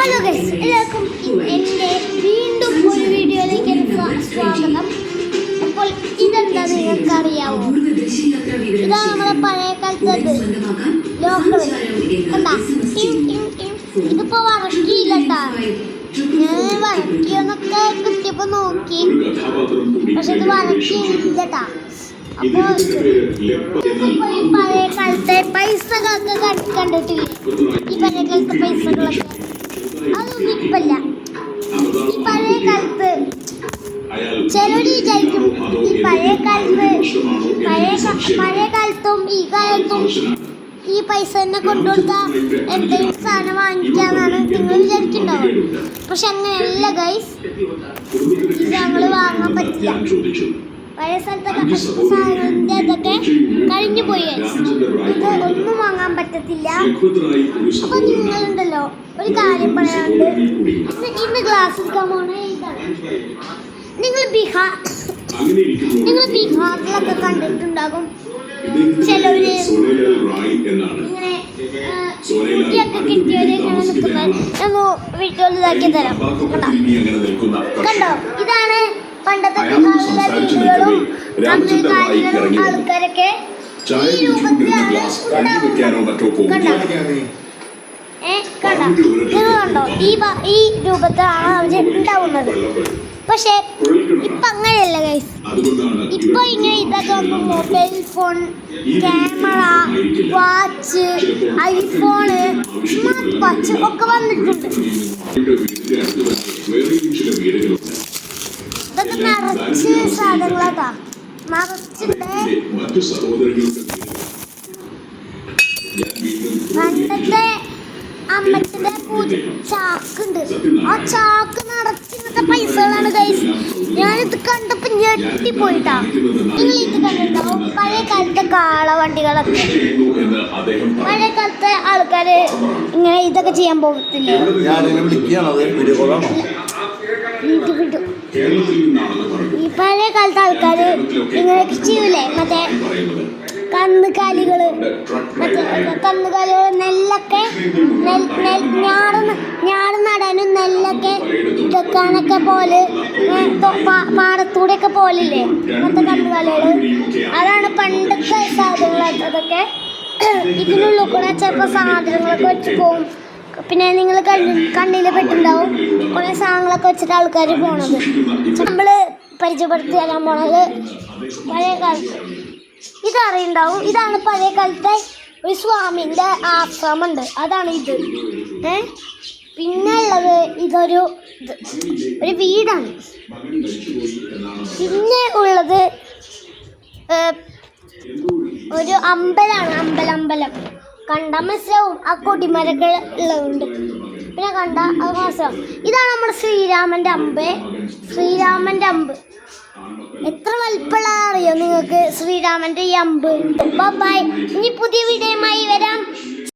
Hello guys, എല്ലാവർക്കും എൻ്റെ വീണ്ടും ഒരു വീഡിയോയിലേക്ക് സ്വാഗതം. അപ്പോൾ ഇതെന്താ നിങ്ങൾക്ക് അറിയാവോ? ഇതാണ് നമ്മുടെ പഴയ കാലത്തെ ലോക്കർ. കണ്ടാ, ഇതിപ്പോ വറക്കിയില്ല കേട്ടാ. ഞാൻ വറക്കിയെന്നൊക്കെ കിട്ടിയപ്പോ നോക്കി, പക്ഷെ ഇത് വറക്കിയില്ലട്ടാ. അപ്പൊ ഈ പഴയ കാലത്തെ പൈസകളൊക്കെ കണ്ടിട്ടില്ലേ? ഈ പഴയ കാലത്തെ പൈസകളൊക്കെ അതൊന്നും ഇപ്പല്ല. ഈ പഴയ കാലത്ത് ചിലര് വിചാരിക്കും ഈ പഴയ കാലത്തും ഈ കാലത്തും ഈ പൈസ തന്നെ കൊണ്ടുകൊടുത്താൽ എന്തെങ്കിലും സാധനം വാങ്ങിക്കാന്നാണ് നിങ്ങൾ വിചാരിക്കുന്നുണ്ടാവും. പക്ഷെ അങ്ങനെയല്ല ഗൈസ്, ഇത് ഞങ്ങൾ വാങ്ങാൻ പറ്റില്ല. പഴയ സ്ഥലത്തൊക്കെ സാധനങ്ങളുടെ ഇതൊക്കെ കഴിഞ്ഞു പോയി. ഇത് ഒന്നും വാങ്ങാൻ പറ്റത്തില്ല. അപ്പൊ നിങ്ങളുണ്ടല്ലോ, ഒരു കാര്യം പറയാനുണ്ട്. ഇന്ന് ക്ലാസ് എടുക്കാൻ പോണ ഇതാണ്. നിങ്ങൾ ബീഹാറിലൊക്കെ കണ്ടിട്ടുണ്ടാകും. ചിലവര് ഇങ്ങനെ കുട്ടിയൊക്കെ കിട്ടിയവര് ഇങ്ങനെ നിൽക്കുന്നത് നമ്മൾ വീട്ടിൽ ഇതാക്കി തരാം. കണ്ടോ, ഇതാണ് പണ്ടത്തെ ബീഹാറിലെ വീടുകളും അന്നേകാലികളും ആൾക്കാരൊക്കെ ഈ രൂപത്തിലാണ് കണ്ടോ, ഈ രൂപത്തിലാണ് അവർ ഉണ്ടാവുന്നത്. പക്ഷെ ഇപ്പൊ അങ്ങനെയല്ല ഗൈസ്. ഇപ്പൊ ഇങ്ങനെ ഇതൊക്കെ mobile phone, camera, watch, iPhone, smart watch ഒക്കെ വന്നിട്ടുണ്ട്. ഇതൊക്കെ നിറച്ച് സാധനങ്ങളാട്ടാ, നിറച്ചിട്ട് പണ്ടത്തെ അമ്മത്തിന്റെ ചാക്കുണ്ട്. ആ ചാക്ക് നിറച്ചിങ്ങനത്തെ പൈസകളാണ് ഗൈസ്. ഞാനിത് കണ്ടപ്പോ ഞെട്ടിപ്പോയിട്ടാ. നിങ്ങൾ ഇത് കണ്ടിട്ടുണ്ടാവും പഴയ കാലത്തെ കാളവണ്ടികളൊക്കെ. പഴയ കാലത്തെ ആൾക്കാര് ഇങ്ങനെ ഇതൊക്കെ ചെയ്യാൻ പോകത്തില്ലേ? ഈ പഴയ കാലത്തെ ആൾക്കാര് ഇങ്ങനെ ചെയ്യൂലേ, മറ്റേ കന്നുകാലികള് നെല്ലൊക്കെ ഞാറ് നടാനും നെല്ലൊക്കെ ഇതൊക്കെ പോലെ പാടത്തൂടെയൊക്കെ പോലില്ലേ മറ്റേ കന്നുകാലികള്. അതാണ് പണ്ടത്തെ സാധനങ്ങൾ. അതൊക്കെ ഇതിനുള്ളിൽ കൂടെ ചിലപ്പോൾ സാധനങ്ങളൊക്കെ വെച്ച് പോവും. പിന്നെ നിങ്ങൾ കണ്ണിൽ പെട്ടുണ്ടാവും കുറേ സാധനങ്ങളൊക്കെ വെച്ചിട്ട് ആൾക്കാർ പോണത്. നമ്മൾ പരിചയപ്പെടുത്തി തരാൻ പോണത് പഴയ കാലത്ത് ഇതറിയുണ്ടാവും. ഇതാണ് പഴയ കാലത്തെ ഒരു സ്വാമിൻ്റെ ആശ്രമമുണ്ട്, അതാണ് ഇത്. പിന്നെ ഉള്ളത് ഇതൊരു വീടാണ്. പിന്നെ ഉള്ളത് ഒരു അമ്പലമാണ്. അമ്പലം കണ്ടാൽ മനസ്സിലാവും, ആ കൊടിമരങ്ങൾ ഉള്ളതുകൊണ്ട്. പിന്നെ കണ്ട അത് മനസ്സിലാവും. ഇതാണ് നമ്മുടെ ശ്രീരാമൻ്റെ അമ്പ്. എത്ര വലിപ്പമുള്ള അറിയോ നിങ്ങൾക്ക് ശ്രീരാമൻ്റെ ഈ അമ്പ്? ബൈ. ഇനി പുതിയ വീഡിയോയുമായി വരാം.